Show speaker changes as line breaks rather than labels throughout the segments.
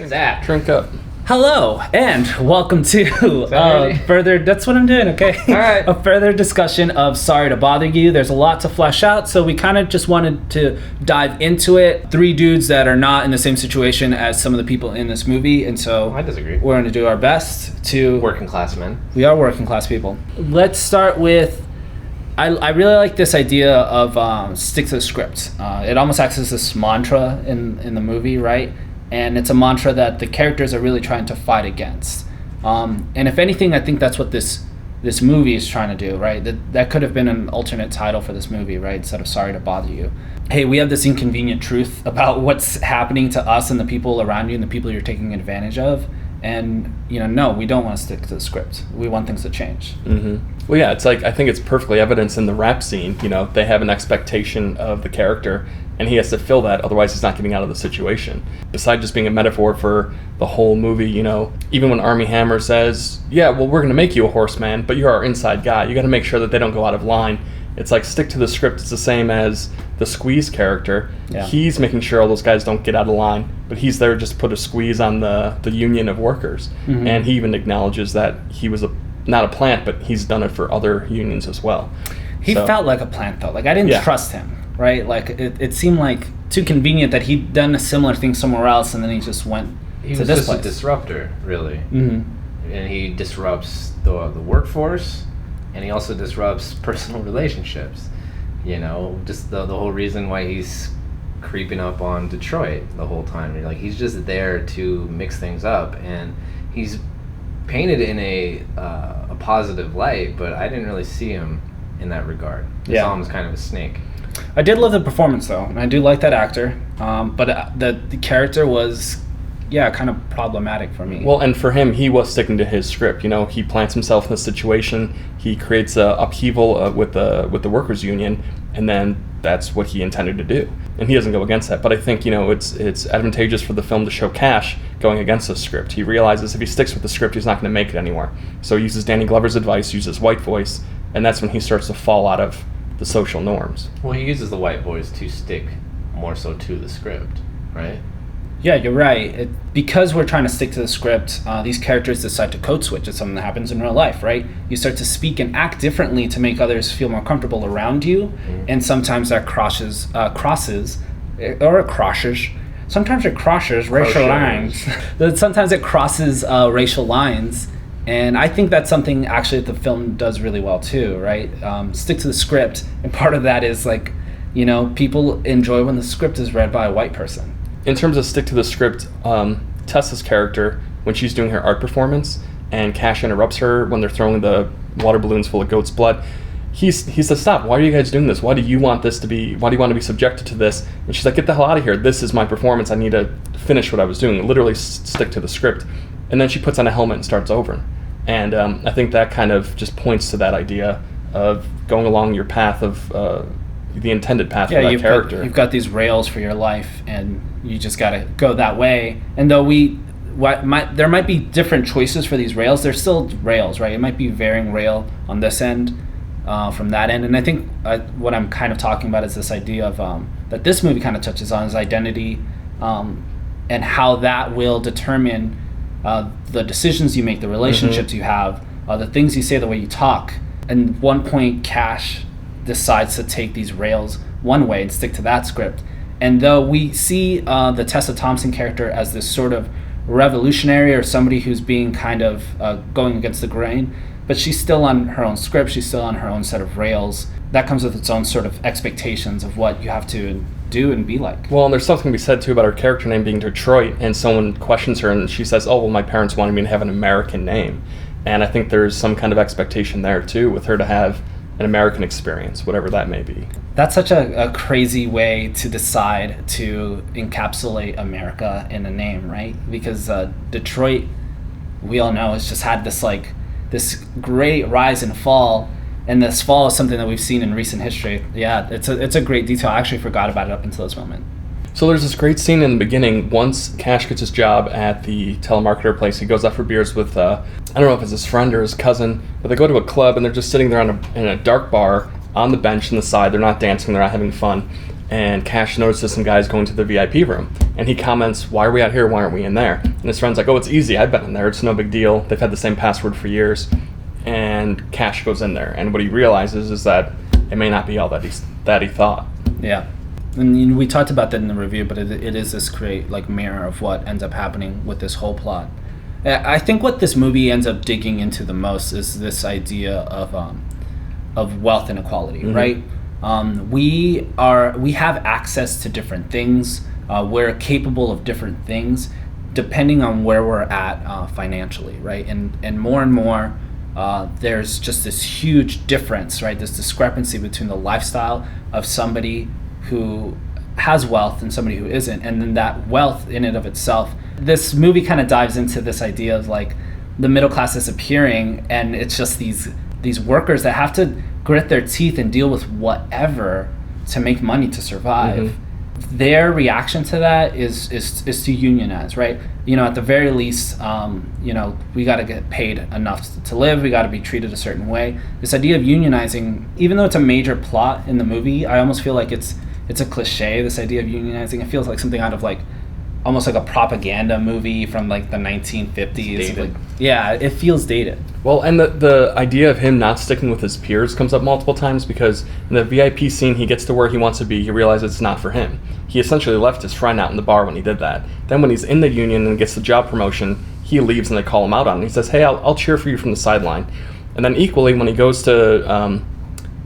Zach.
Drink up.
Hello, and welcome to further... That's what I'm doing, okay?
All right.
A further discussion of Sorry to Bother You. There's a lot to flesh out, so we kind of just wanted to dive into it. Three dudes that are not in the same situation as some of the people in this movie, and so...
I disagree.
We're going to do our best to...
Working class men.
We are working class people. Let's start with... I really like this idea of stick to the script. It almost acts as this mantra in the movie, right? And it's a mantra that the characters are really trying to fight against. And if anything, I think that's what this movie is trying to do, right? That could have been an alternate title for this movie, right? Instead of Sorry to Bother You. Hey, we have this inconvenient truth about what's happening to us and the people around you and the people you're taking advantage of. And, no, we don't want to stick to the script. We want things to change.
Mm-hmm. Well, yeah, it's like, I think it's perfectly evidenced in the rap scene. They have an expectation of the character, and he has to fill that, otherwise he's not getting out of the situation. Besides just being a metaphor for the whole movie, even when Armie Hammer says, yeah, well, we're going to make you a horseman, but you're our inside guy. You got to make sure that they don't go out of line. It's like, stick to the script. It's the same as the Squeeze character. Yeah. He's making sure all those guys don't get out of line, but he's there just to put a squeeze on the union of workers. Mm-hmm. And he even acknowledges that he was not a plant, but he's done it for other unions as well.
He felt like a plant, though. Like, I didn't trust him, right? Like, it seemed like too convenient that he'd done a similar thing somewhere else, and then he just went to this place.
He was just a disruptor, really.
Mm-hmm.
And he disrupts the workforce, and he also disrupts personal relationships. Just the whole reason why he's creeping up on Detroit the whole time. Like, he's just there to mix things up, and he's painted in a positive light, but I didn't really see him in that regard. I saw him as kind of a snake.
I did love the performance, though, and I do like that actor, but the character was kind of problematic for me.
Well, and for him, he was sticking to his script. He plants himself in this situation, he creates a upheaval with the workers' union, and then that's what he intended to do. And he doesn't go against that. But I think, it's advantageous for the film to show Cash going against the script. He realizes if he sticks with the script, he's not going to make it anymore. So he uses Danny Glover's advice, uses white voice, and that's when he starts to fall out of the social norms.
Well, he uses the white voice to stick more so to the script, right?
Yeah, you're right. Because we're trying to stick to the script, these characters decide to code switch. It's something that happens in real life, right? You start to speak and act differently to make others feel more comfortable around you, and sometimes that crosses racial lines. Sometimes it crosses racial lines, and I think that's something actually that the film does really well too, right? Stick to the script, and part of that is like, people enjoy when the script is read by a white person.
In terms of stick to the script, Tessa's character, when she's doing her art performance and Cash interrupts her when they're throwing the water balloons full of goat's blood, he says, stop, why are you guys doing this? Why do you want to be subjected to this? And she's like, get the hell out of here. This is my performance. I need to finish what I was doing. Literally stick to the script. And then she puts on a helmet and starts over. And I think that kind of just points to that idea of going along your path of the intended path for that character.
You've got these rails for your life, and you just got to go that way. And though there might be different choices for these rails, they're still rails, right? It might be varying rail on this end from that end. And I think what I'm kind of talking about is this idea of that this movie kind of touches on is identity and how that will determine the decisions you make, the relationships you have, the things you say, the way you talk. And at one point, Cash decides to take these rails one way and stick to that script. And though we see the Tessa Thompson character as this sort of revolutionary or somebody who's being kind of going against the grain, but she's still on her own script, she's still on her own set of rails. That comes with its own sort of expectations of what you have to do and be like.
Well, and there's something to be said too about her character name being Detroit, and someone questions her and she says, oh, well, my parents wanted me to have an American name. And I think there's some kind of expectation there too with her to have an American experience, whatever that may be.
That's such a crazy way to decide to encapsulate America in a name, right? Because Detroit, we all know, has just had this great rise and fall, and this fall is something that we've seen in recent history. Yeah, it's a great detail. I actually forgot about it up until this moment.
So there's this great scene in the beginning. Once Cash gets his job at the telemarketer place, he goes out for beers with, I don't know if it's his friend or his cousin, but they go to a club and they're just sitting there in a dark bar on the bench on the side. They're not dancing, they're not having fun. and Cash notices some guys going to the VIP room, and he comments, "Why are we out here? Why aren't we in there?" And his friend's like, "Oh, it's easy. I've been in there. It's no big deal. They've had the same password for years." And Cash goes in there, and what he realizes is that it may not be all that he thought.
Yeah. And we talked about that in the review, but it is this great like mirror of what ends up happening with this whole plot. I think what this movie ends up digging into the most is this idea of wealth inequality, right? We have access to different things. We're capable of different things depending on where we're at financially, right? And more, there's just this huge difference, right? This discrepancy between the lifestyle of somebody who has wealth and somebody who isn't, and then that wealth in and of itself. This movie kind of dives into this idea of like the middle class disappearing, and it's just these workers that have to grit their teeth and deal with whatever to make money to survive. Their reaction to that is to unionize, right? You know, at the very least, you know, we got to get paid enough to live. We got to be treated a certain way. This idea of unionizing, even though it's a major plot in the movie, I almost feel like it's a cliche. This idea of unionizing, it feels like something out of like almost like a propaganda movie from like the 1950s. Like, yeah, it feels dated.
Well, and the idea of him not sticking with his peers comes up multiple times, because in the VIP scene, he gets to where he wants to be. He realizes it's not for him. He essentially left his friend out in the bar when he did that. Then when he's in the union and gets the job promotion, he leaves and they call him out on it. He says, "Hey, I'll cheer for you from the sideline." And then equally, when he goes to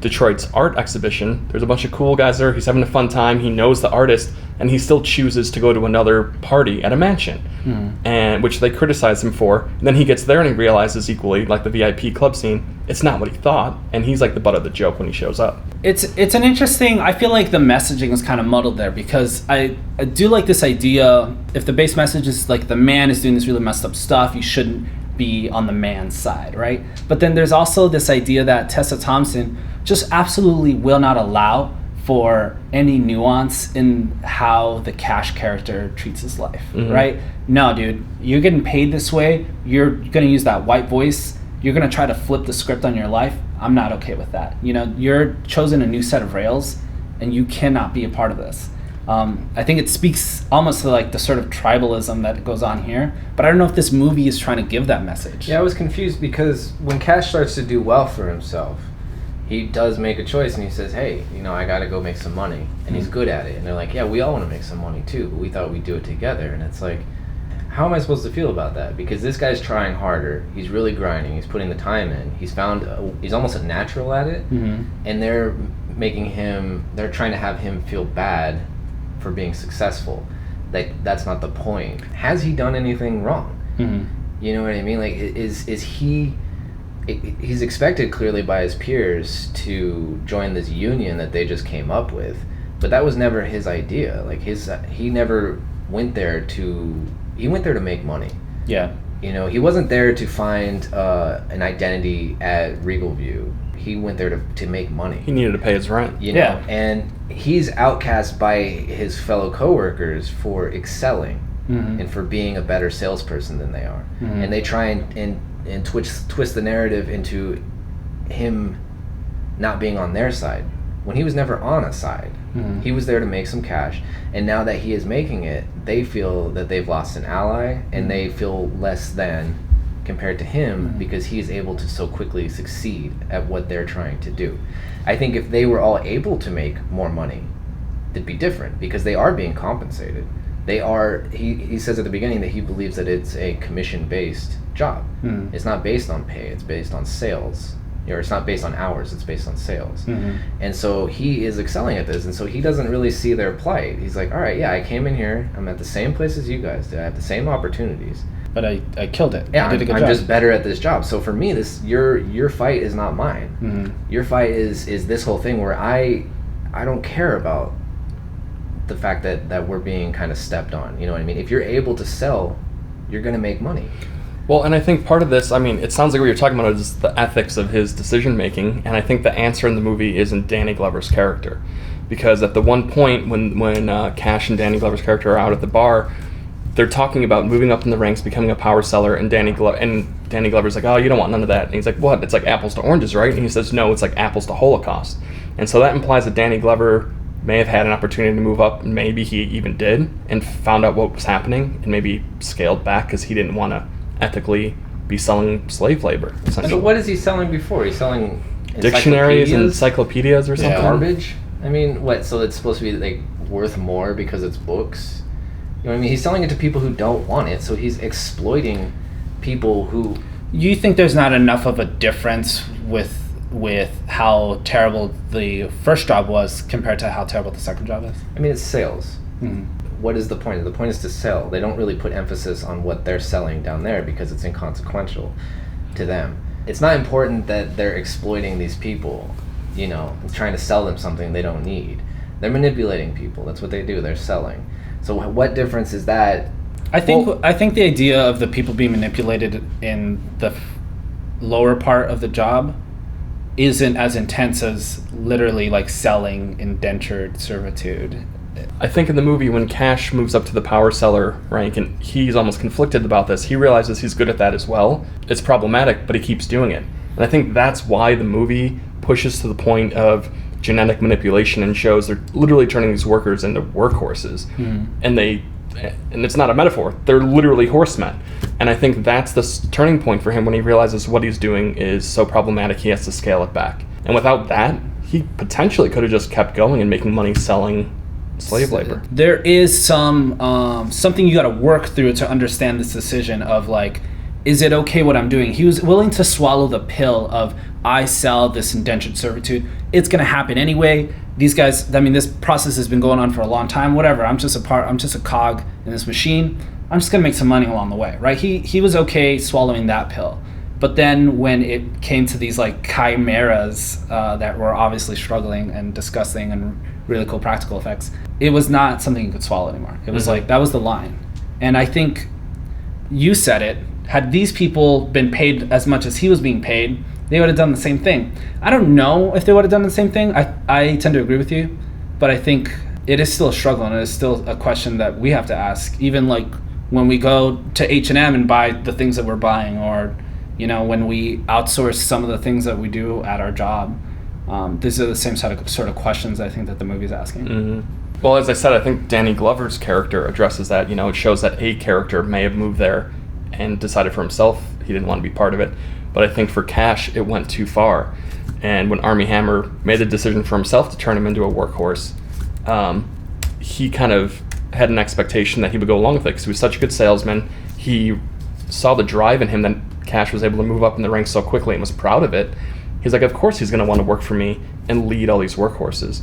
Detroit's art exhibition, there's a bunch of cool guys there. He's having a fun time. He knows the artist, and he still chooses to go to another party at a mansion, and which they criticize him for. And then he gets there and he realizes equally, like the VIP club scene, it's not what he thought, and he's like the butt of the joke when he shows up.
It's an interesting. I feel like the messaging is kind of muddled there, because I do like this idea. If the base message is like the man is doing this really messed up stuff, you shouldn't be on the man's side, right? But then there's also this idea that Tessa Thompson just absolutely will not allow for any nuance in how the Cash character treats his life, right? No, dude, you're getting paid this way. You're going to use that white voice. You're going to try to flip the script on your life. I'm not okay with that. You know, you're chosen a new set of rails, and you cannot be a part of this. I think it speaks almost to like the sort of tribalism that goes on here, but I don't know if this movie is trying to give that message.
Yeah, I was confused because when Cash starts to do well for himself, he does make a choice and he says, "Hey, you know, I got to go make some money," and he's good at it. And they're like, "Yeah, we all want to make some money too, but we thought we'd do it together." And it's like, how am I supposed to feel about that? Because this guy's trying harder. He's really grinding. He's putting the time in. He's almost a natural at it, and they're trying to have him feel bad for being successful. Like, that's not the point. Has he done anything wrong? You know what I mean? Like, is he? He's expected clearly by his peers to join this union that they just came up with, but that was never his idea. Like, he never went there to. He went there to make money.
Yeah.
You know, he wasn't there to find an identity at Regal View. He went there to make money.
He needed to pay his rent.
You know, and he's outcast by his fellow coworkers for excelling and for being a better salesperson than they are. And they try and twist the narrative into him not being on their side when he was never on a side. He was there to make some cash, and now that he is making it, they feel that they've lost an ally, and they feel less than compared to him because he is able to so quickly succeed at what they're trying to do. I think if they were all able to make more money, it'd be different, because they are being compensated. They are. He says at the beginning that he believes that it's a commission-based job. It's not based on pay. It's based on sales. Or it's not based on hours, it's based on sales. And so he is excelling at this, and so he doesn't really see their plight. He's like, all right, yeah, I came in here, I'm at the same place as you guys did, I have the same opportunities.
But I killed it.
Yeah,
I did a good
I'm
job.
just better at this job. So for me, your fight is not mine. Your fight is this whole thing where I don't care about the fact that we're being kind of stepped on. You know what I mean? If you're able to sell, you're going to make money.
Well, and I think part of this, I mean, it sounds like what you're talking about is the ethics of his decision-making, and I think the answer in the movie is in Danny Glover's character. Because at the one point when Cash and Danny Glover's character are out at the bar, they're talking about moving up in the ranks, becoming a power seller, and Danny Glover's like, "Oh, you don't want none of that." And he's like, "What? It's like apples to oranges, right?" And he says, "No, it's like apples to Holocaust." And so that implies that Danny Glover may have had an opportunity to move up, and maybe he even did, and found out what was happening and maybe scaled back because he didn't want to ethically be selling slave labor, essentially.
So what is he selling before? He's selling
dictionaries and
encyclopedias
encyclopedias or something.
garbage? I mean, what? So it's supposed to be like worth more because it's books? You know what I mean? He's selling it to people who don't want it, so he's exploiting people who...
You think there's not enough of a difference with how terrible the first job was compared to how terrible the second job is?
I mean, it's sales.
Mm-hmm.
What is the point? The point is to sell. They don't really put emphasis on what they're selling down there because it's inconsequential to them. It's not important that they're exploiting these people, you know, trying to sell them something they don't need. They're manipulating people. That's what they do. They're selling. So what difference is that?
I think the idea of the people being manipulated in the lower part of the job isn't as intense as literally like selling indentured servitude.
I think in the movie when Cash moves up to the power seller rank and he's almost conflicted about this, he realizes he's good at that as well. It's problematic, but he keeps doing it. And I think that's why the movie pushes to the point of genetic manipulation and shows they're literally turning these workers into workhorses. And it's not a metaphor, they're literally horsemen. And I think that's the turning point for him when he realizes what he's doing is so problematic he has to scale it back. And without that, he potentially could have just kept going and making money selling slave labor.
There is something you got to work through to understand this decision of like, is it okay what I'm doing? He was willing to swallow the pill of, I sell this indentured servitude. It's going to happen anyway. These guys, I mean, this process has been going on for a long time, whatever. I'm just a cog in this machine. I'm just going to make some money along the way, right? He was okay swallowing that pill. But then when it came to these like chimeras that were obviously struggling and disgusting and really cool practical effects, it was not something you could swallow anymore. It was like, that was the line. And I think you said it, had these people been paid as much as he was being paid, they would have done the same thing. I don't know if they would have done the same thing. I tend to agree with you, but I think it is still a struggle and it is still a question that we have to ask. Even like when we go to H&M and buy the things that we're buying, or you know, when we outsource some of the things that we do at our job, these are the same sort of questions I think that the movie's asking.
Mm-hmm. Well, as I said, I think Danny Glover's character addresses that. You know, it shows that a character may have moved there and decided for himself he didn't want to be part of it. But I think for Cash, it went too far. And when Armie Hammer made the decision for himself to turn him into a workhorse, he kind of had an expectation that he would go along with it because he was such a good salesman. He saw the drive in him that Cash was able to move up in the ranks so quickly and was proud of it. He's like, of course he's going to want to work for me and lead all these workhorses,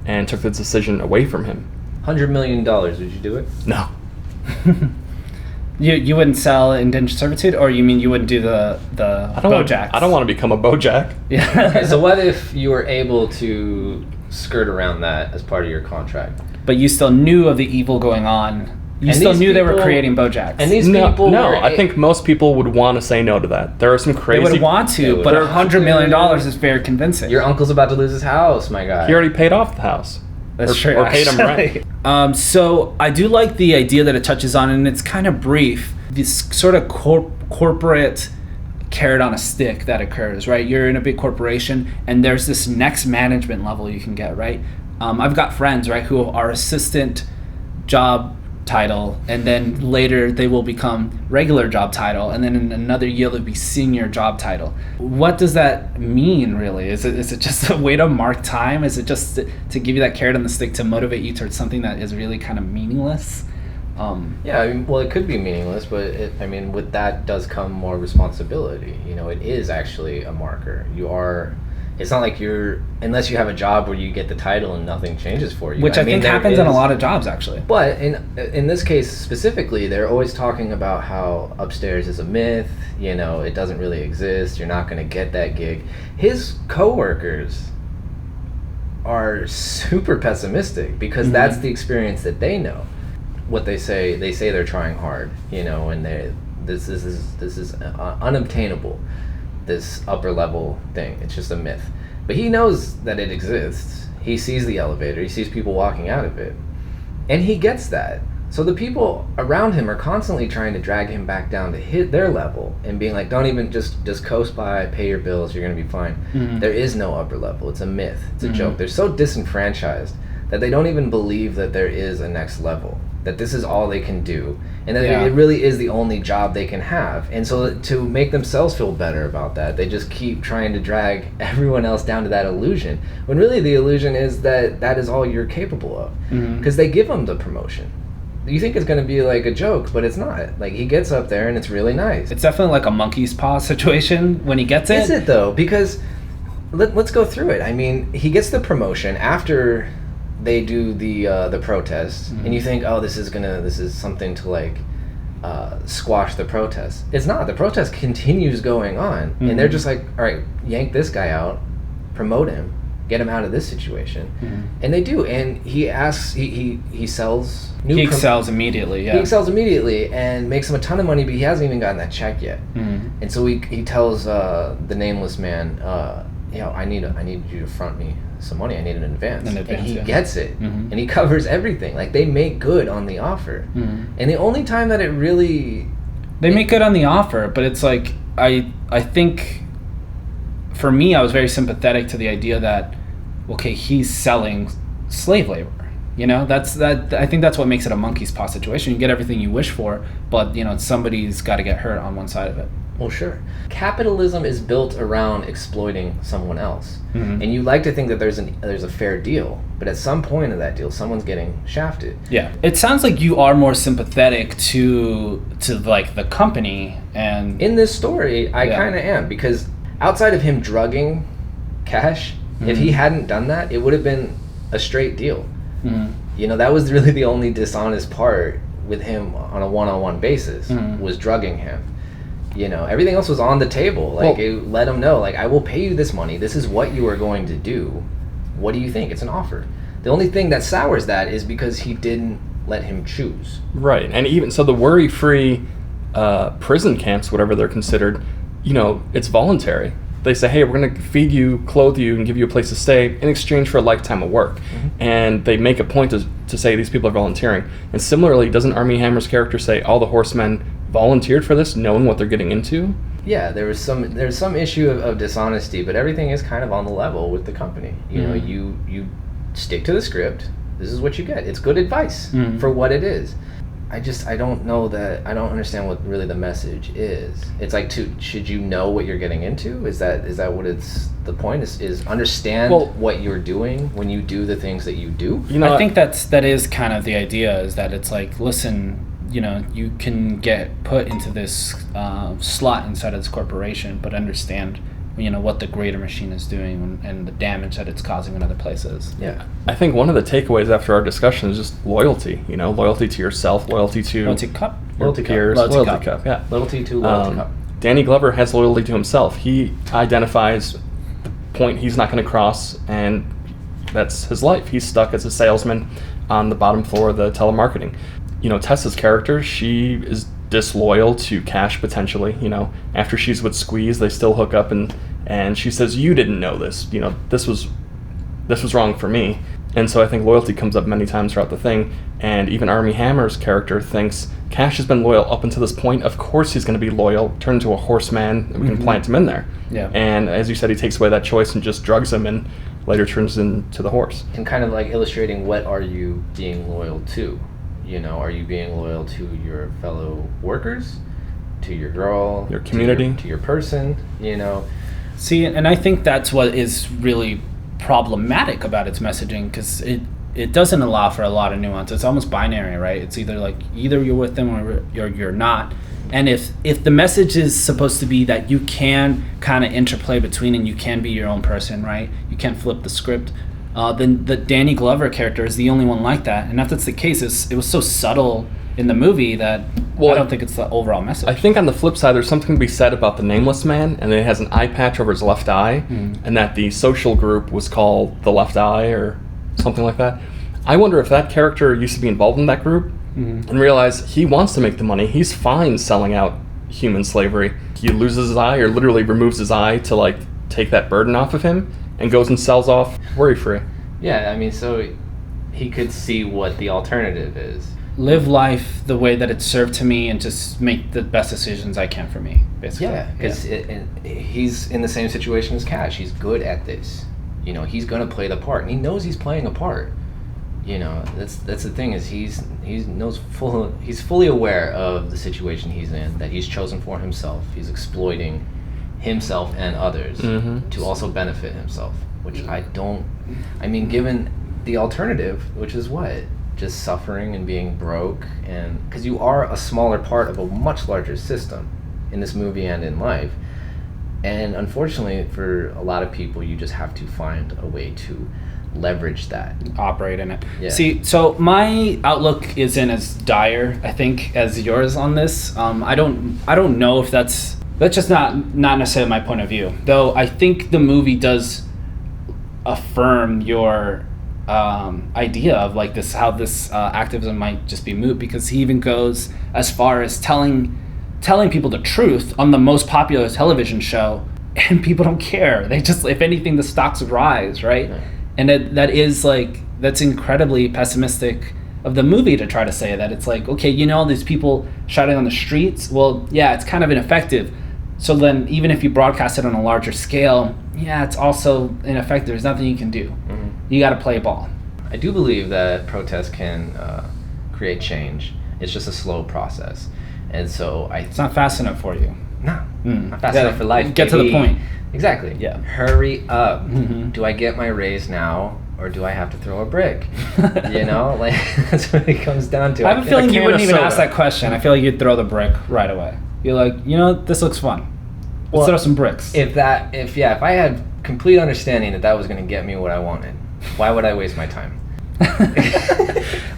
and took the decision away from him.
$100 million, would you do it?
No.
You wouldn't sell indentured servitude, or you mean you wouldn't do the Bojacks?
I don't want to become a Bojack.
Yeah.
Okay, so what if you were able to skirt around that as part of your contract?
But you still knew of the evil going on. You still knew they were creating Bojacks.
And these people
I think most people would want to say no to that. There are some crazy...
They would want to, but $100 million is very convincing.
Your uncle's about to lose his house, my guy.
He already paid off the house.
That's true.
Or paid him rent.
So I do like the idea that it touches on, and it's kind of brief, this sort of corporate carrot on a stick that occurs, right? You're in a big corporation, and there's this next management level you can get, right? I've got friends, right, who are assistant job title, and then later they will become regular job title, and then in another year they'll be senior job title. What does that mean, really? Is it just a way to mark time? Is it just to give you that carrot on the stick to motivate you towards something that is really kind of meaningless?
Yeah, I mean, well, it could be meaningless, but with that does come more responsibility. You know, it is actually a marker. It's not like unless you have a job where you get the title and nothing changes for you.
Which I think happens in a lot of jobs, actually.
But in this case specifically, they're always talking about how upstairs is a myth, you know, it doesn't really exist, you're not going to get that gig. His coworkers are super pessimistic because that's the experience that they know. What they say they're trying hard, you know, and this is unobtainable. This upper level thing. It's just a myth. But he knows that it exists. He sees the elevator. He sees people walking out of it. And he gets that. So the people around him are constantly trying to drag him back down to hit their level and being like, don't even just coast by, pay your bills, you're going to be fine. Mm-hmm. There is no upper level. It's a myth. It's a joke. They're so disenfranchised that they don't even believe that there is a next level, that this is all they can do, and that
Yeah.
it really is the only job they can have. And so to make themselves feel better about that, they just keep trying to drag everyone else down to that illusion, when really the illusion is that that is all you're capable of. Because they give him the promotion. You think it's going to be like a joke, but it's not. Like, he gets up there and it's really nice.
It's definitely like a monkey's paw situation when he gets it.
Is it though? Because let's go through it. I mean, he gets the promotion after they do the protest, and you think, oh, this is something to like squash the protest. It's not. The protest continues going on, and they're just like, all right, yank this guy out, promote him, get him out of this situation, and they do. And he asks, he sells.
He excels immediately. Yeah.
He excels immediately and makes him a ton of money, but he hasn't even gotten that check yet. And so he tells the nameless man, I need you to front me some money. I need an advance. And he gets it, and he covers everything. Like, they make good on the offer. And the only time that it really
make good on the offer, but it's like I think for me, I was very sympathetic to the idea that, okay, he's selling slave labor. You know, I think that's what makes it a monkey's paw situation. You get everything you wish for, but somebody's got to get hurt on one side of it.
Well, sure. Capitalism is built around exploiting someone else, and you like to think that there's a fair deal, but at some point of that deal, someone's getting shafted.
Yeah, it sounds like you are more sympathetic to like the company, and
in this story, I kind of am, because outside of him drugging Cash, if he hadn't done that, it would have been a straight deal. That was really the only dishonest part with him on a one-on-one basis, was drugging him. Everything else was on the table. Like, it let him know, like, I will pay you this money. This is what you are going to do. What do you think? It's an offer. The only thing that sours that is because he didn't let him choose.
Right. And even so, the worry-free prison camps, whatever they're considered, it's voluntary. They say, hey, we're going to feed you, clothe you, and give you a place to stay in exchange for a lifetime of work. And they make a point to say these people are volunteering. And similarly, doesn't Armie Hammer's character say all the horsemen volunteered for this, knowing what they're getting into?
Yeah, there's some issue of dishonesty, but everything is kind of on the level with the company. You stick to the script. This is what you get. It's good advice for what it is. I don't know that. I don't understand what really the message is. It's like, should you know what you're getting into? Is that what it's the point is understand what you're doing when you do the things that you do?
I think that is kind of the idea, is that it's like, listen, you can get put into this slot inside of this corporation, but understand what the greater machine is doing and the damage that it's causing in other places.
Yeah.
I think one of the takeaways after our discussion is just loyalty. Loyalty to yourself, loyalty to
Loyalty cup?
your peers, loyalty cup. Yeah.
Loyalty to loyalty cup.
Danny Glover has loyalty to himself. He identifies the point he's not going to cross, and that's his life. He's stuck as a salesman on the bottom floor of the telemarketing. Tessa's character, she is disloyal to Cash potentially. After she's with Squeeze, they still hook up, and she says, you didn't know this. This was wrong for me. And so I think loyalty comes up many times throughout the thing. And even Armie Hammer's character thinks Cash has been loyal up until this point. Of course he's going to be loyal, turn into a horseman, and we can plant him in there.
Yeah.
And as you said, he takes away that choice and just drugs him, and later turns into the horse.
And kind of like illustrating, what are you being loyal to? Are you being loyal to your fellow workers, to your girl,
your community,
to your person?
See, and I think that's what is really problematic about its messaging, because it doesn't allow for a lot of nuance. It's almost binary, right? It's either you're with them or you're not. And if the message is supposed to be that you can kind of interplay between and you can be your own person, right? You can flip the script. Then the Danny Glover character is the only one like that. And if that's the case, it was so subtle in the movie that I don't think it's the overall message.
I think on the flip side, there's something to be said about the nameless man, and it has an eye patch over his left eye, and that the social group was called the Left Eye or something like that. I wonder if that character used to be involved in that group and realize he wants to make the money. He's fine selling out human slavery. He loses his eye, or literally removes his eye to take that burden off of him, and goes and sells off worry-free.
Yeah, I mean, so he could see what the alternative is.
Live life the way that it's served to me, and just make the best decisions I can for me, basically.
Yeah, because he's in the same situation as Cash. He's good at this. He's going to play the part, and he knows he's playing a part. You know, that's the thing is he's fully aware of the situation he's in, that he's chosen for himself. He's exploiting himself and others to also benefit himself, which I mean, given the alternative, which is what? Just suffering and being broke, and because you are a smaller part of a much larger system in this movie and in life. And unfortunately for a lot of people, you just have to find a way to leverage that,
operate in it.
Yeah.
See, so my outlook isn't as dire, I think, as yours on this. I don't know if that's just not necessarily my point of view, though. I think the movie does affirm your idea of like this, how this activism might just be moot, because he even goes as far as telling people the truth on the most popular television show, and people don't care. They just, if anything, the stocks rise, right?
Yeah.
And that's incredibly pessimistic of the movie to try to say that. It's like, okay, you know, all these people shouting on the streets, well, yeah, it's kind of ineffective. So then even if you broadcast it on a larger scale, yeah, it's also ineffective. There's nothing you can do. You got to play ball.
I do believe that protests can create change. It's just a slow process. And so
It's not fast enough for you.
No, not fast enough for life.
Get to the
baby.
point.
Exactly.
Yeah.
Hurry up.
Mm-hmm.
Do I get my raise now, or do I have to throw a brick? You know, like that's what it comes down to.
I have a feeling you wouldn't even ask
that.
that question. I feel like you'd throw the brick right away. You're like, you know, this looks fun. Let's
Well,
throw some bricks.
If I had complete understanding that was going to get me what I wanted, why would I waste my time?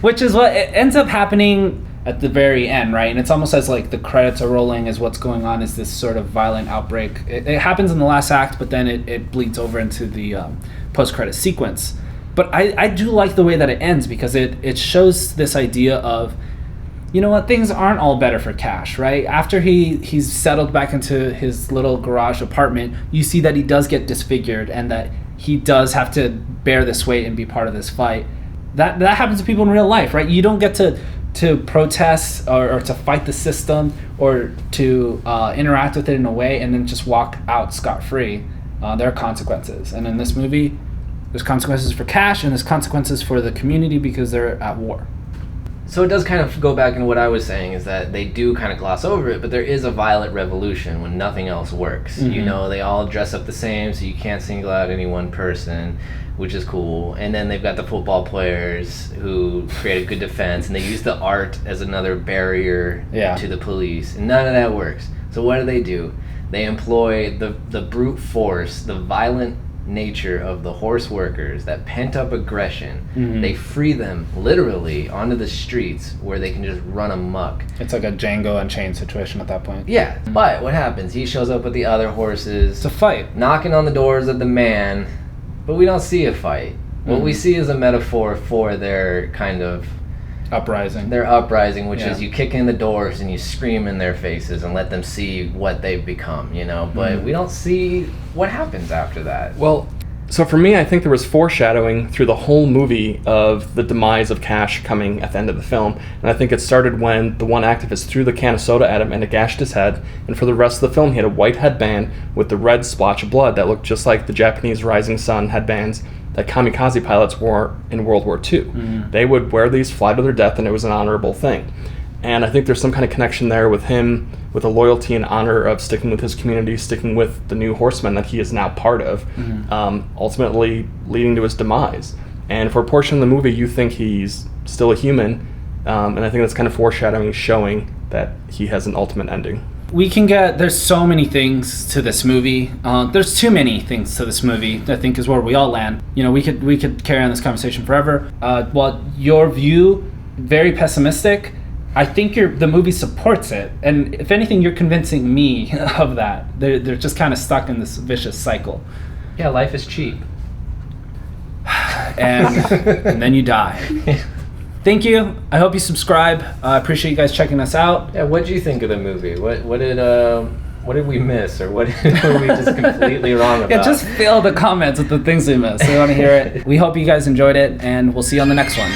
Which is what it ends up happening at the very end, right? And it's almost as like the credits are rolling as what's going on is this sort of violent outbreak. It happens in the last act, but then it bleeds over into the post-credit sequence. But I do like the way that it ends, because it shows this idea of, you know what, things aren't all better for Cash, right? After he's settled back into his little garage apartment, you see that he does get disfigured and that he does have to bear this weight and be part of this fight. That happens to people in real life, right? You don't get to protest or to fight the system or to interact with it in a way and then just walk out scot-free. There are consequences. And in this movie, there's consequences for Cash and there's consequences for the community because they're at war.
So it does kind of go back into what I was saying, is that they do kind of gloss over it, but there is a violent revolution when nothing else works.
Mm-hmm.
You know, they all dress up the same, so you can't single out any one person, which is cool. And then they've got the football players who create a good defense, and they use the art as another barrier to the police, and none of that works. So what do? They employ the brute force, the violent nature of the horse workers, that pent-up aggression.
Mm-hmm.
They free them literally onto the streets where they can just run amok.
It's like a Django Unchained situation at that point.
Yeah, but what happens? He shows up with the other horses,
It's a fight.
knocking on the doors of the man, but we don't see a fight. What we see is a metaphor for their kind of
Uprising.
their uprising, which
Yeah.
is you kick in the doors and you scream in their faces and let them see what they've become, you know? But we don't see what happens after that.
Well, so for me, I think there was foreshadowing through the whole movie of the demise of Cash coming at the end of the film. And I think it started when the one activist threw the can of soda at him and it gashed his head. And for the rest of the film, he had a white headband with the red splotch of blood that looked just like the Japanese Rising Sun headbands that kamikaze pilots wore in World War II. They would wear these, fly to their death, and it was an honorable thing. And I think there's some kind of connection there with him, with a loyalty and honor of sticking with his community, sticking with the New Horsemen that he is now part of, ultimately leading to his demise. And for a portion of the movie, you think he's still a human, and I think that's kind of foreshadowing, showing that he has an ultimate ending.
There's so many things to this movie. There's too many things to this movie, I think, is where we all land. You know, we could carry on this conversation forever. While your view, very pessimistic, I think the movie supports it. And if anything, you're convincing me of that. They're just kind of stuck in this vicious cycle.
Yeah, life is cheap.
And then you die. Thank you. I hope you subscribe. I appreciate you guys checking us out.
Yeah, what do you think of the movie? What did we miss, or what were we just completely wrong about?
Yeah, just fill the comments with the things we missed. We want to hear it. We hope you guys enjoyed it, and we'll see you on the next one.